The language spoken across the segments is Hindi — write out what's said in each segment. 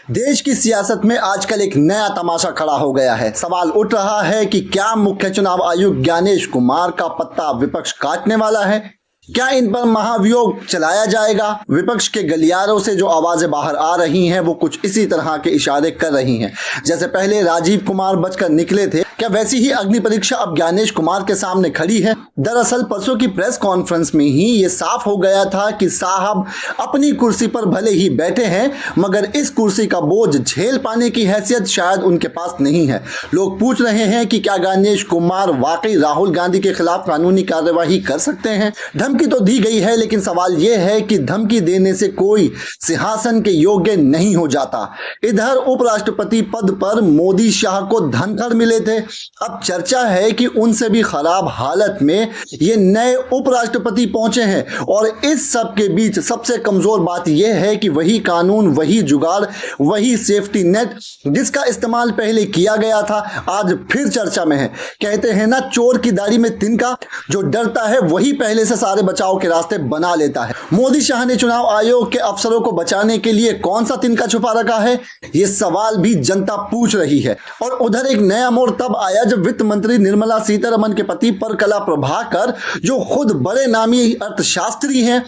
देश की सियासत में आजकल एक नया तमाशा खड़ा हो गया है। सवाल उठ रहा है कि क्या मुख्य चुनाव आयुक्त ज्ञानेश कुमार का पत्ता विपक्ष काटने वाला है? क्या इन पर महाभियोग चलाया जाएगा? विपक्ष के गलियारों से जो आवाजें बाहर आ रही हैं वो कुछ इसी तरह के इशारे कर रही हैं। जैसे पहले राजीव कुमार बचकर निकले थे, क्या वैसी ही अग्नि परीक्षा अब ज्ञानेश कुमार के सामने खड़ी है? दरअसल परसों की प्रेस कॉन्फ्रेंस में ही ये साफ हो गया था कि साहब अपनी कुर्सी पर भले ही बैठे हैं मगर इस कुर्सी का बोझ झेल पाने की हैसियत शायद उनके पास नहीं है। लोग पूछ रहे हैं कि क्या ज्ञानेश कुमार वाकई राहुल गांधी के खिलाफ कानूनी कार्यवाही कर सकते हैं? धमकी तो दी गई है, लेकिन सवाल यह है कि धमकी देने से कोई सिंहासन के योग्य नहीं हो जाता। इधर उपराष्ट्रपति पद पर मोदी शाह को धनखड़ मिले थे। अब चर्चा है कि उनसे भी खराब हालत में ये नए उपराष्ट्रपति पहुंचे हैं और इस सब के बीच सबसे कमजोर बात यह है कि वही कानून, वही जुगाड़, वही सेफ्टी नेट जिसका इस्तेमाल पहले किया गया था आज फिर चर्चा में है। कहते हैं ना, चोर की दाढ़ी में तिनका, जो डरता है वही पहले से सारे बचाव के रास्ते बना लेता है। मोदी शाह ने चुनाव आयोग के अफसरों को बचाने के लिए कौन सा तिनका छुपा रखा है, ये सवाल भी जनता पूछ रही है। और उधर एक नया मोड़ तब आया जब वित्त मंत्री निर्मला सीतारमण के पति परकला प्रभाकर, जो खुद बड़े नामी अर्थशास्त्री हैं,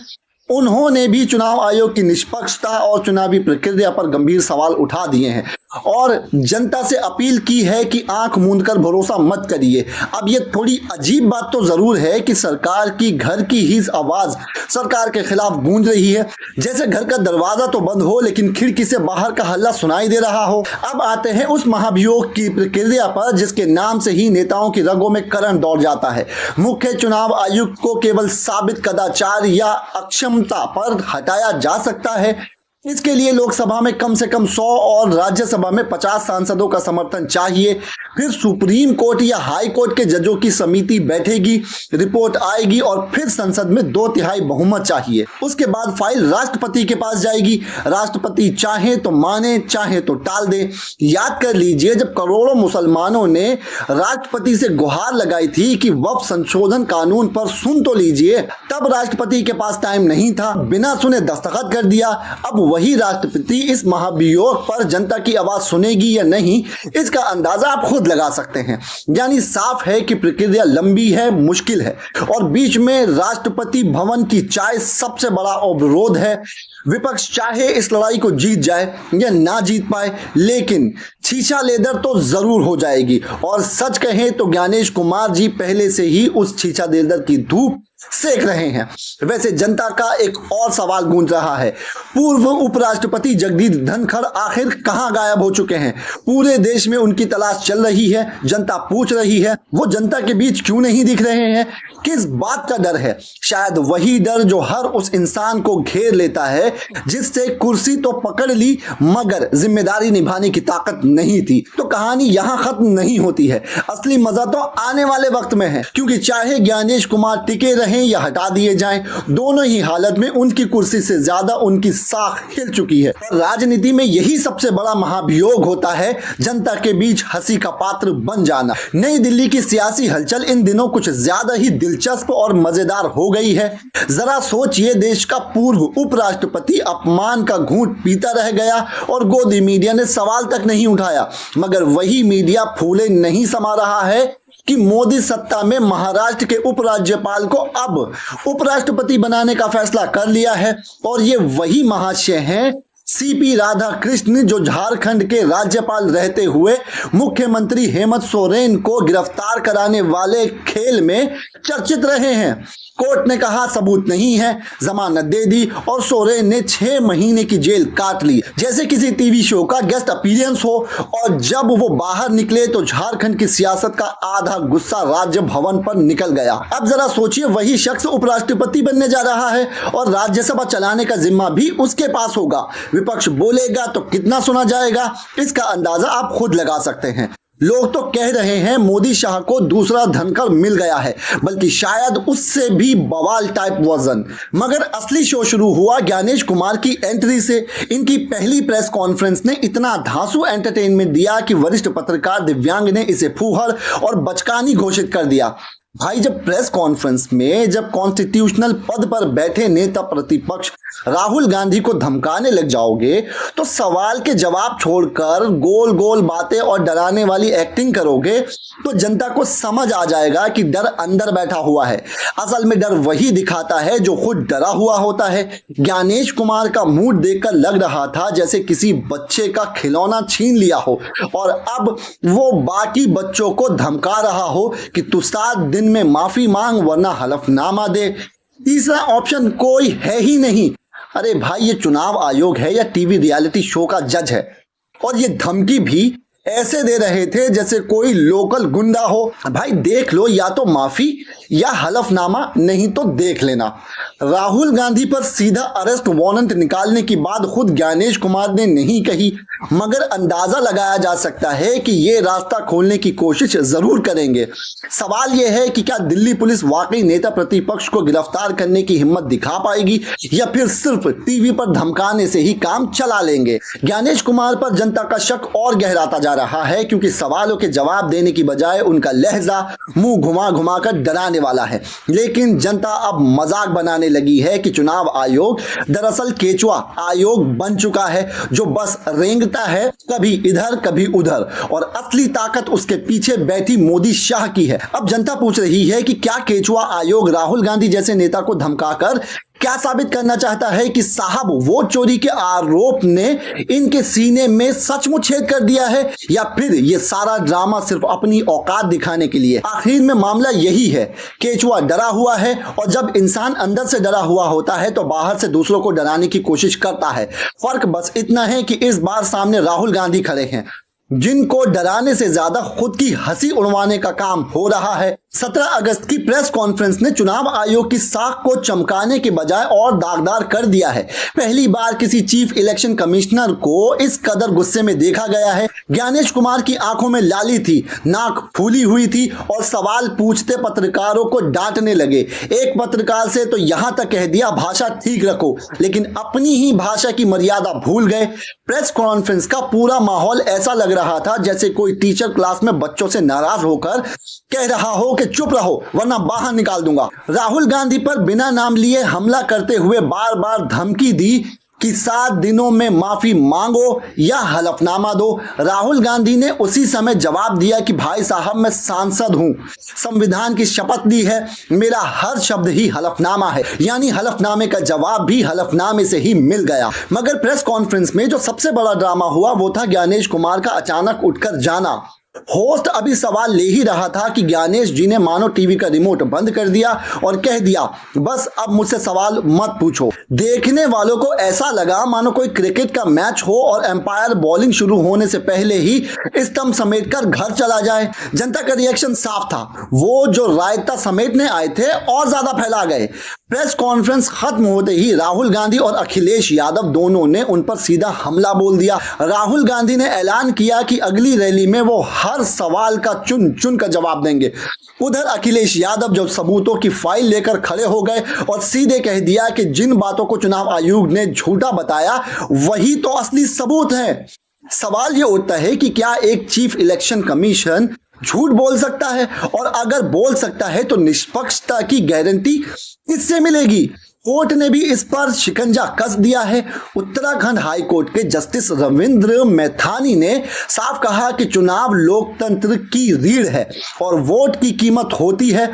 उन्होंने भी चुनाव आयोग की निष्पक्षता और चुनावी प्रक्रिया पर गंभीर सवाल उठा दिए हैं और जनता से अपील की है कि आंख मूंदकर भरोसा मत करिए। अब ये थोड़ी अजीब बात तो जरूर है कि सरकार की घर की ही आवाज सरकार के खिलाफ गूंज रही है, जैसे घर का दरवाजा तो बंद हो लेकिन खिड़की से बाहर का हल्ला सुनाई दे रहा हो। अब आते हैं उस महाभियोग की प्रक्रिया पर जिसके नाम से ही नेताओं की रगों में करंट दौड़ जाता है। मुख्य चुनाव आयुक्त को केवल साबित कदाचार या अक्षमता पर हटाया जा सकता है। इसके लिए लोकसभा में कम से कम 100 और राज्यसभा में 50 सांसदों का समर्थन चाहिए। फिर सुप्रीम कोर्ट या हाई कोर्ट के जजों की समिति बैठेगी, रिपोर्ट आएगी और फिर संसद में 2/3 बहुमत चाहिए। उसके बाद फाइल राष्ट्रपति के पास जाएगी। राष्ट्रपति चाहे तो माने, चाहे तो टाल दे। याद कर लीजिए, जब करोड़ों मुसलमानों ने राष्ट्रपति से गुहार लगाई थी कि वक्फ संशोधन कानून पर सुन तो लीजिए, तब राष्ट्रपति के पास टाइम नहीं था, बिना सुने दस्तखत कर दिया। अब वही राष्ट्रपति इस महाभियोग पर जनता की आवाज सुनेगी या नहीं, इसका अंदाजा आप खुद लगा सकते हैं। यानी साफ है कि प्रक्रिया लंबी है, मुश्किल है और बीच में राष्ट्रपति भवन की चाय सबसे बड़ा अवरोध है। विपक्ष चाहे इस लड़ाई को जीत जाए या ना जीत पाए, लेकिन छीछा लेदर तो जरूर हो जाएगी। और सच कहें तो ज्ञानेश कुमार जी पहले से ही उस छीछा लेदर की धूप सेक रहे हैं। वैसे जनता का एक और सवाल गूंज रहा है, पूर्व उपराष्ट्रपति जगदीप धनखड़ आखिर कहां गायब हो चुके हैं? पूरे देश में उनकी तलाश चल रही है। जनता पूछ रही है, वो जनता के बीच क्यों नहीं दिख रहे हैं? किस बात का डर है? शायद वही डर जो हर उस इंसान को घेर लेता है जिससे कुर्सी तो पकड़ ली मगर जिम्मेदारी निभाने की ताकत नहीं थी। तो कहानी यहां खत्म नहीं होती है। असली मजा तो आने वाले वक्त में है, क्योंकि चाहे ज्ञानेश कुमार टिके रहे या हटा दिए जाएं, दोनों ही हालत में उनकी कुर्सी से ज्यादा उनकी साख हिल चुकी है। राजनीति में यही सबसे बड़ा महाभियोग होता है, जनता के बीच हंसी का पात्र बन जाना। नई दिल्ली की सियासी हलचल इन दिनों कुछ ज्यादा ही दिलचस्प और मजेदार हो गई है। जरा सोचिए, देश का पूर्व उपराष्ट्रपति अपमान का घूंट पीता रह गया और गोदी मीडिया ने सवाल तक नहीं उठाया, मगर वही मीडिया फूले नहीं समा रहा है कि मोदी सत्ता में महाराष्ट्र के उपराज्यपाल को अब उपराष्ट्रपति बनाने का फैसला कर लिया है। और ये वही महाशय हैं सीपी राधाकृष्ण, जो झारखंड के राज्यपाल रहते हुए मुख्यमंत्री हेमंत सोरेन को गिरफ्तार कराने वाले खेल में चर्चित रहे हैं। कोर्ट ने कहा सबूत नहीं है, जमानत दे दी और सोरेन ने 6 महीने की जेल काट ली, जैसे किसी टीवी शो का गेस्ट अपीयरेंस हो। और जब वो बाहर निकले तो झारखंड की सियासत का आधा गुस्सा राज्य भवन पर निकल गया। अब जरा सोचिए, वही शख्स उपराष्ट्रपति बनने जा रहा है और राज्यसभा चलाने का जिम्मा भी उसके पास होगा। विपक्ष बोलेगा तो कितना सुना जाएगा, इसका अंदाजा आप खुद लगा सकते हैं। लोग तो कह रहे हैं मोदी शाह को दूसरा धनखड़ मिल गया है, बल्कि शायद उससे भी बवाल टाइप वर्जन। मगर असली शो शुरू हुआ ज्ञानेश कुमार की एंट्री से। इनकी पहली प्रेस कॉन्फ्रेंस ने इतना धांसू एंटरटेनमेंट दिया कि वरिष्ठ पत्रकार दिव्यांग ने इसे फूहड़ और बचकानी घोषित कर दिया। भाई जब प्रेस कॉन्फ्रेंस में जब कॉन्स्टिट्यूशनल पद पर बैठे नेता प्रतिपक्ष राहुल गांधी को धमकाने लग जाओगे तो सवाल के जवाब छोड़कर गोल गोल बातें और डराने वाली एक्टिंग करोगे तो जनता को समझ आ जाएगा कि डर अंदर बैठा हुआ है। असल में डर वही दिखाता है जो खुद डरा हुआ होता है। ज्ञानेश कुमार का मूड देखकर लग रहा था जैसे किसी बच्चे का खिलौना छीन लिया हो और अब वो बाकी बच्चों को धमका रहा हो कि तू 7 दिन में माफी मांग वरना हलफनामा दे। तीसरा ऑप्शन कोई है ही नहीं। अरे भाई ये चुनाव आयोग है या टीवी रियलिटी शो का जज है? और ये धमकी भी ऐसे दे रहे थे जैसे कोई लोकल गुंडा हो। भाई देख लो, या तो माफी या हलफनामा, नहीं तो देख लेना। राहुल गांधी पर सीधा अरेस्ट वारंट निकालने की बात खुद ज्ञानेश कुमार ने नहीं कही, मगर अंदाजा लगाया जा सकता है कि ये रास्ता खोलने की कोशिश जरूर करेंगे। सवाल यह है कि क्या दिल्ली पुलिस वाकई नेता प्रतिपक्ष को गिरफ्तार करने की हिम्मत दिखा पाएगी या फिर सिर्फ टीवी पर धमकाने से ही काम चला लेंगे। ज्ञानेश कुमार पर जनता का शक और गहराता जा रहा है क्योंकि सवालों के जवाब देने की बजाय उनका लहजा मुंह घुमा घुमा कर डराने वाला है। लेकिन जनता अब मजाक बनाने लगी है कि चुनाव आयोग दरअसल केचुआ आयोग बन चुका है जो बस रेंगता है कभी इधर कभी उधर, और असली ताकत उसके पीछे बैठी मोदी शाह की है। अब जनता पूछ रही है कि क्या केचुआ आयोग राहुल गांधी जैसे नेता को धमकाकर क्या साबित करना चाहता है कि साहब वोट चोरी के आरोप ने इनके सीने में सचमुच छेद कर दिया है, या फिर ये सारा ड्रामा सिर्फ अपनी औकात दिखाने के लिए। आखिर में मामला यही है, केचुआ डरा हुआ है और जब इंसान अंदर से डरा हुआ होता है तो बाहर से दूसरों को डराने की कोशिश करता है। फर्क बस इतना है कि इस बार सामने राहुल गांधी खड़े हैं जिनको डराने से ज्यादा खुद की हंसी उड़वाने का काम हो रहा है। 17 अगस्त की प्रेस कॉन्फ्रेंस ने चुनाव आयोग की साख को चमकाने के बजाय और दागदार कर दिया है। पहली बार किसी चीफ इलेक्शन कमिश्नर को इस कदर गुस्से में देखा गया है। ज्ञानेश कुमार की आंखों में लाली थी, नाक फूली हुई थी और सवाल पूछते पत्रकारों को डांटने लगे। एक पत्रकार से तो यहां तक कह दिया भाषा ठीक रखो, लेकिन अपनी ही भाषा की मर्यादा भूल गए। प्रेस कॉन्फ्रेंस का पूरा माहौल ऐसा लग रहा था जैसे कोई टीचर क्लास में बच्चों से नाराज होकर कह रहा हो कि चुप रहो वरना बाहर निकाल दूंगा। राहुल गांधी पर बिना नाम लिए हमला करते हुए बार बार धमकी दी कि 7 दिनों में माफी मांगो या हलफनामा दो। राहुल गांधी ने उसी समय जवाब दिया कि भाई साहब मैं सांसद हूं, संविधान की शपथ ली है, मेरा हर शब्द ही हलफनामा है। यानी हलफनामे का जवाब भी हलफनामे से ही मिल गया। मगर प्रेस कॉन्फ्रेंस में जो सबसे बड़ा ड्रामा हुआ वो था ज्ञानेश कुमार का अचानक उठकर जाना। होस्ट अभी सवाल ले ही रहा था कि ज्ञानेश जी ने मानो टीवी का रिमोट बंद कर दिया और कह दिया बस अब मुझसे सवाल मत पूछो। देखने वालों को ऐसा लगा मानो कोई क्रिकेट का मैच हो और एम्पायर बॉलिंग शुरू होने से पहले ही स्टंप समेटकर घर चला जाए। जनता का रिएक्शन साफ था, वो जो रायता समेटने आए थे और ज्यादा फैला गए। प्रेस कॉन्फ्रेंस खत्म होते ही राहुल गांधी और अखिलेश यादव दोनों ने उन पर सीधा हमला बोल दिया। राहुल गांधी ने ऐलान किया कि अगली रैली में वो हर सवाल का चुन चुन कर जवाब देंगे। उधर अखिलेश यादव जो सबूतों की फाइल लेकर खड़े हो गए और सीधे कह दिया कि जिन बातों को चुनाव आयोग ने झूठा बताया वही तो असली सबूत है। सवाल ये उठता है कि क्या एक चीफ इलेक्शन कमीशन झूठ बोल सकता है, और अगर बोल सकता है तो निष्पक्षता की गारंटी किससे मिलेगी? कोर्ट ने भी इस पर शिकंजा कस दिया है। उत्तराखंड हाई कोर्ट के जस्टिस रविंद्र मैथानी ने साफ कहा कि चुनाव लोकतंत्र की रीढ़ है और वोट की कीमत होती है।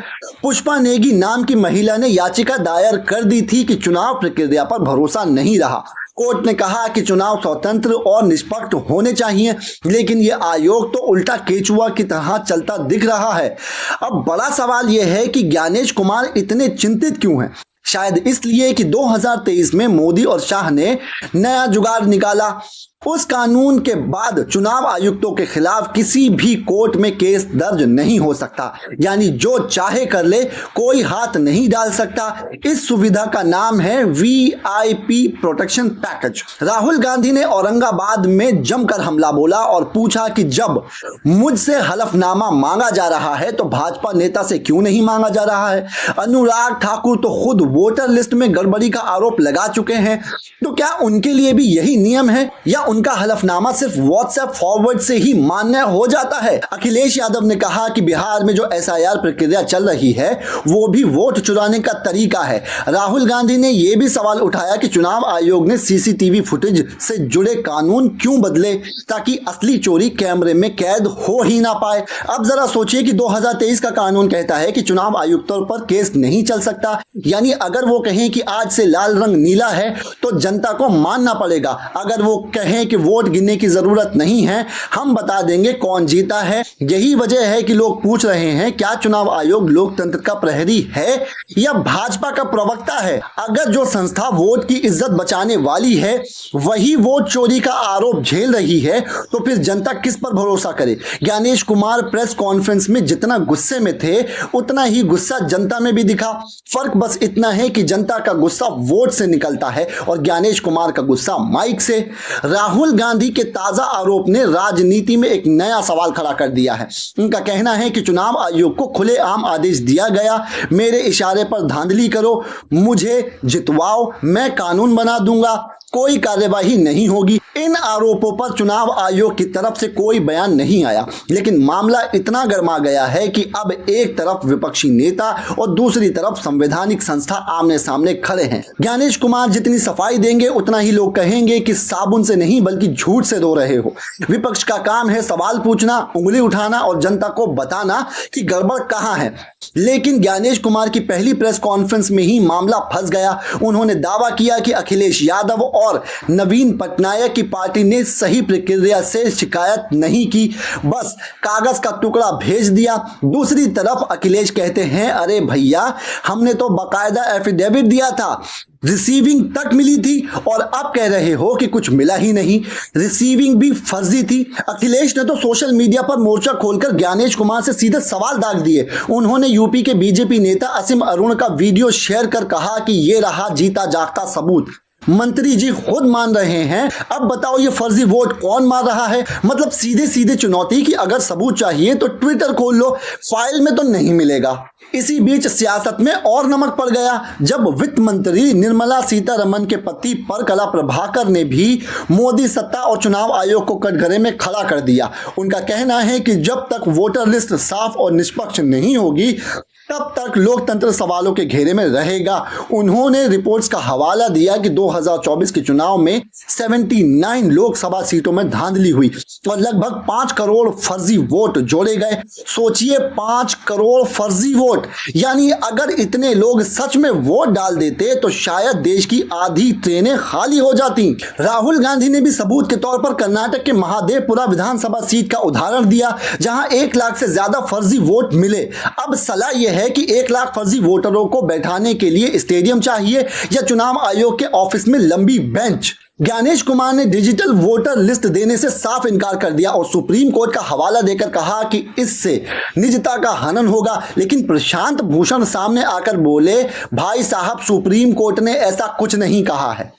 पुष्पा नेगी नाम की महिला ने याचिका दायर कर दी थी कि चुनाव प्रक्रिया पर भरोसा नहीं रहा। कोर्ट ने कहा कि चुनाव स्वतंत्र और निष्पक्ष होने चाहिए, लेकिन यह आयोग तो उल्टा केचुआ की तरह चलता दिख रहा है। अब बड़ा सवाल यह है कि ज्ञानेश कुमार इतने चिंतित क्यों हैं? शायद इसलिए कि 2023 में मोदी और शाह ने नया जुगाड़ निकाला। उस कानून के बाद चुनाव आयुक्तों के खिलाफ किसी भी कोर्ट में केस दर्ज नहीं हो सकता, यानी जो चाहे कर ले, कोई हाथ नहीं डाल सकता। इस सुविधा का नाम है VIP protection package. Rahul Gandhi ने औरंगाबाद में जमकर हमला बोला और पूछा कि जब मुझसे हलफनामा मांगा जा रहा है तो भाजपा नेता से क्यों नहीं मांगा जा रहा है? अनुराग ठाकुर तो खुद वोटर लिस्ट में गड़बड़ी का आरोप लगा चुके हैं, तो क्या उनके लिए भी यही नियम है या उनका हलफनामा सिर्फ व्हाट्सएप फॉरवर्ड से ही मान्य हो जाता है? अखिलेश यादव ने कहा कि बिहार में जो एसआईआर प्रक्रिया चल रही है वो भी वोट चुराने का तरीका है। राहुल गांधी ने यह भी सवाल उठाया कि चुनाव आयोग ने सीसीटीवी फुटेज से जुड़े कानून क्यों बदले ताकि असली चोरी कैमरे में कैद हो ही ना पाए। अब जरा सोचिए कि 2023 का कानून कहता है कि चुनाव आयुक्तों पर केस नहीं चल सकता, यानी अगर वो कहें कि आज से लाल रंग नीला है तो जनता को मानना पड़ेगा। अगर वो कहें कि वोट गिनने की जरूरत नहीं है, हम बता देंगे कौन जीता है। यही वजह है कि लोग पूछ रहे हैं क्या चुनाव आयोग लोकतंत्र का प्रहरी है या भाजपा का प्रवक्ता है? अगर जो संस्था वोट की इज्जत बचाने वाली है वही वोट चोरी का आरोप झेल रही है तो फिर जनता किस पर भरोसा करे? ज्ञानेश कुमार प्रेस कॉन्फ्रेंस में जितना गुस्से में थे उतना ही गुस्सा जनता में भी दिखा। फर्क बस इतना है कि जनता का गुस्सा वोट से निकलता है और ज्ञानेश कुमार का गुस्सा माइक से। राहुल गांधी के ताजा आरोप ने राजनीति में एक नया सवाल खड़ा कर दिया है। उनका कहना है कि चुनाव आयोग को खुलेआम आदेश दिया गया, मेरे इशारे पर धांधली करो, मुझे जितवाओ, मैं कानून बना दूंगा, कोई कार्यवाही नहीं होगी। इन आरोपों पर चुनाव आयोग की तरफ से कोई बयान नहीं आया, लेकिन मामला इतना गर्मा गया है कि अब एक तरफ विपक्षी नेता और दूसरी तरफ संवैधानिक संस्था आमने सामने खड़े हैं। ज्ञानेश कुमार जितनी सफाई देंगे उतना ही लोग कहेंगे कि साबुन से नहीं बल्कि झूठ से धो रहे हो। विपक्ष का काम है सवाल पूछना, उंगली उठाना और जनता को बताना कि गड़बड़ कहां है। लेकिन ज्ञानेश कुमार की पहली प्रेस कॉन्फ्रेंस में ही मामला फंस गया। उन्होंने दावा किया कि अखिलेश यादव और नवीन पटनायक की पार्टी ने सही प्रक्रिया से शिकायत नहीं की, बस कागज का टुकड़ा भेज दिया। दूसरी तरफ अखिलेश कहते हैं अरे भैया हमने तो बाकायदा एफिडेविट दिया था, रिसीविंग तक मिली थी और अब कह रहे हो कि कुछ मिला ही नहीं, रिसीविंग भी फर्जी थी। अखिलेश ने तो सोशल मीडिया पर मोर्चा खोलकर ज्ञानेश कुमार से सीधे सवाल दाग दिए। उन्होंने यूपी के बीजेपी नेता असीम अरुण का वीडियो शेयर कर कहा कि ये रहा जीता जागता सबूत। मंत्री जी खुद मान रहे हैं, अब बताओ ये फर्जी वोट कौन मार रहा है? मतलब सीधे सीधे चुनौती कि अगर सबूत चाहिए तो ट्विटर खोल लो, फाइल में तो नहीं मिलेगा। इसी बीच सियासत में और नमक पड़ गया जब वित्त मंत्री निर्मला सीतारमण के पति परकला प्रभाकर ने भी मोदी सत्ता और चुनाव आयोग को कटघरे में खड़ा कर दिया। उनका कहना है कि जब तक वोटर लिस्ट साफ और निष्पक्ष नहीं होगी तब तक लोकतंत्र सवालों के घेरे में रहेगा। उन्होंने रिपोर्ट्स का हवाला दिया कि 2024 के चुनाव में 79 लोकसभा सीटों में धांधली हुई और लगभग 5 करोड़ फर्जी वोट जोड़े गए। सोचिए 5 करोड़ फर्जी वोट, यानी अगर इतने लोग सच में वोट डाल देते तो शायद देश की आधी ट्रेनें खाली हो जाती। राहुल गांधी ने भी सबूत के तौर पर कर्नाटक के महादेवपुरा विधानसभा सीट का उदाहरण दिया जहां 1 लाख से ज्यादा फर्जी वोट मिले। अब सलाह यह है कि 1 लाख फर्जी वोटरों को बैठाने के लिए स्टेडियम चाहिए या चुनाव आयोग के ऑफिस में लंबी बेंच। ज्ञानेश कुमार ने डिजिटल वोटर लिस्ट देने से साफ इनकार कर दिया और सुप्रीम कोर्ट का हवाला देकर कहा कि इससे निजता का हनन होगा। लेकिन प्रशांत भूषण सामने आकर बोले, भाई साहब सुप्रीम कोर्ट ने ऐसा कुछ नहीं कहा है,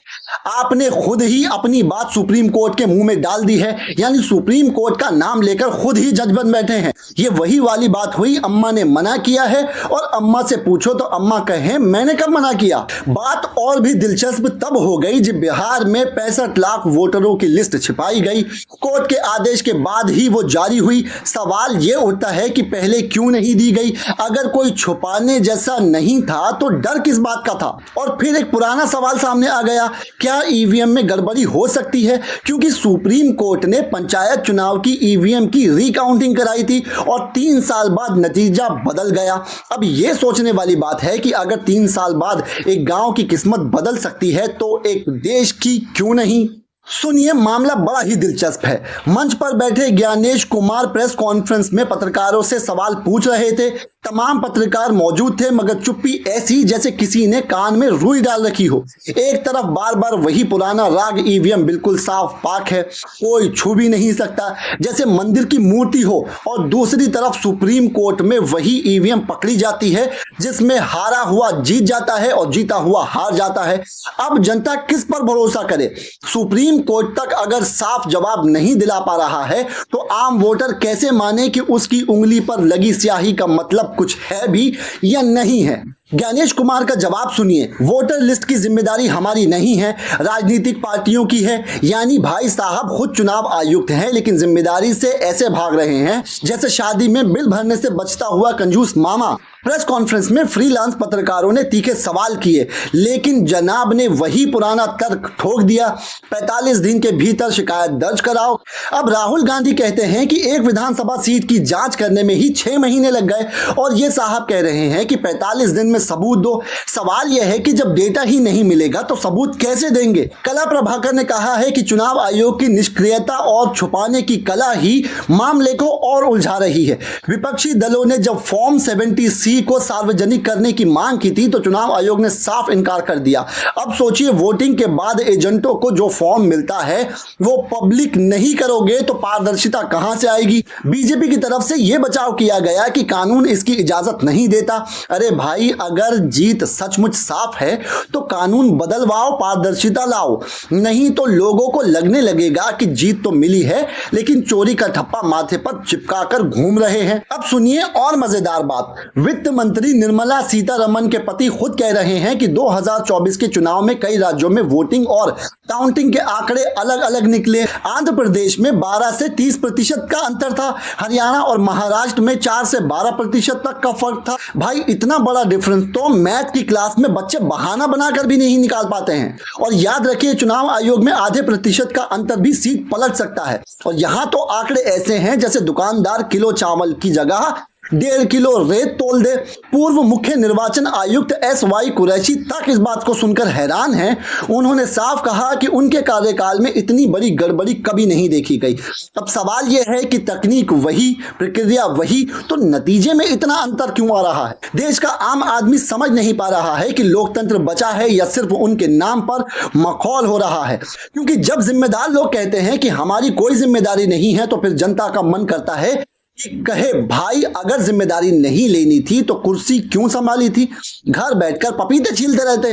आपने खुद ही अपनी बात सुप्रीम कोर्ट के मुंह में डाल दी है, यानी सुप्रीम कोर्ट का नाम लेकर खुद ही जज बन बैठे हैं। ये वही वाली बात हुई, अम्मा ने मना किया है और अम्मा से पूछो तो अम्मा कहें मैंने कब मना किया। बात और भी दिलचस्प तब हो गई जब बिहार में 65 लाख वोटरों की लिस्ट छिपाई गई। कोर्ट के आदेश के बाद ही वो जारी हुई। सवाल ये उठता है कि पहले क्यों नहीं दी गई? अगर कोई छुपाने जैसा नहीं था तो डर किस बात का था? और फिर एक पुराना सवाल सामने आ गया, क्या ईवीएम में गड़बड़ी हो सकती है? क्योंकि सुप्रीम कोर्ट ने पंचायत चुनाव की ईवीएम की रिकाउंटिंग कराई थी और 3 साल बाद नतीजा बदल गया। अब यह सोचने वाली बात है कि अगर 3 साल बाद एक गांव की किस्मत बदल सकती है तो एक देश की क्यों नहीं? सुनिए, मामला बड़ा ही दिलचस्प है। मंच पर बैठे ज्ञानेश कुमार प्रेस कॉन्फ्रेंस में पत्रकारों से सवाल पूछ रहे थे। तमाम पत्रकार मौजूद थे मगर चुप्पी ऐसी जैसे किसी ने कान में रुई डाल रखी हो। एक तरफ बार बार वही पुराना राग, ईवीएम बिल्कुल साफ पाक है, कोई छू भी नहीं सकता, जैसे मंदिर की मूर्ति हो, और दूसरी तरफ सुप्रीम कोर्ट में वही ईवीएम पकड़ी जाती है जिसमें हारा हुआ जीत जाता है और जीता हुआ हार जाता है। अब जनता किस पर भरोसा करे? सुप्रीम कोर्ट तक अगर साफ जवाब नहीं दिला पा रहा है तो आम वोटर कैसे माने कि उसकी उंगली पर लगी स्याही का मतलब कुछ है भी या नहीं है? ज्ञानेश कुमार का जवाब सुनिए, वोटर लिस्ट की जिम्मेदारी हमारी नहीं है, राजनीतिक पार्टियों की है। यानी भाई साहब खुद चुनाव आयुक्त हैं लेकिन जिम्मेदारी से ऐसे भाग रहे हैं जैसे शादी में बिल भरने से बचता हुआ कंजूस मामा। प्रेस कॉन्फ्रेंस में फ्रीलांस पत्रकारों ने तीखे सवाल किए लेकिन जनाब ने वही पुराना तर्क ठोक दिया, 45 दिन के भीतर शिकायत दर्ज कराओ। अब राहुल गांधी कहते हैं कि एक विधानसभा सीट की जांच करने में ही 6 महीने लग गए और ये साहब कह रहे हैं कि 45 दिन में सबूत दो। सवाल यह है कि जब डेटा ही नहीं मिलेगा तो सबूत कैसे देंगे? कला प्रभाकर ने कहा है कि चुनाव आयोग की निष्क्रियता और छुपाने की कला ही मामले को और उलझा रही है। विपक्षी दलों ने जब फॉर्म 70C को सार्वजनिक करने की मांग की थी तो चुनाव आयोग ने साफ इनकार कर दिया। अब सोचिए, वोटिंग के बाद एजेंटों को जो फॉर्म मिलता है वो पब्लिक नहीं करोगे तो पारदर्शिता कहां से आएगी? बीजेपी की तरफ से यह बचाव किया गया कि कानून इसकी इजाजत नहीं देता। अरे भाई, अगर जीत सचमुच साफ है तो कानून बदलवाओ, पारदर्शिता लाओ, नहीं तो लोगों को लगने लगेगा कि जीत तो मिली है लेकिन चोरी का ठप्पा माथे पर चिपकाकर घूम रहे हैं। अब सुनिए और मजेदार बात, वित्त मंत्री निर्मला सीतारमण के पति खुद कह रहे हैं कि 2024 के चुनाव में कई राज्यों में वोटिंग और काउंटिंग के आंकड़े अलग अलग निकले। आंध्र प्रदेश में 12 से 30% का अंतर था, हरियाणा और महाराष्ट्र में 4 से 12% तक का फर्क था। भाई, इतना बड़ा डिफरेंस तो मैथ की क्लास में बच्चे बहाना बनाकर भी नहीं निकाल पाते हैं। और याद रखिए, चुनाव आयोग में आधे प्रतिशत का अंतर भी सीट पलट सकता है। और यहां तो आंकड़े ऐसे हैं जैसे दुकानदार किलो चावल की जगह 1.5 किलो रेत तोल दे। पूर्व मुख्य निर्वाचन आयुक्त SY कुरैशी तक इस बात को सुनकर हैरान हैं। उन्होंने साफ कहा कि उनके कार्यकाल में इतनी बड़ी गड़बड़ी कभी नहीं देखी गई। अब सवाल यह है कि तकनीक वही, प्रक्रिया वही, तो नतीजे में इतना अंतर क्यों आ रहा है? देश का आम आदमी समझ नहीं पा रहा है कि लोकतंत्र बचा है या सिर्फ उनके नाम पर मखौल हो रहा है। क्योंकि जब जिम्मेदार लोग कहते हैं कि हमारी कोई जिम्मेदारी नहीं है तो फिर जनता का मन करता है कि कहे, भाई अगर जिम्मेदारी नहीं लेनी थी तो कुर्सी क्यों संभाली थी? घर बैठकर पपीते छीलते रहते।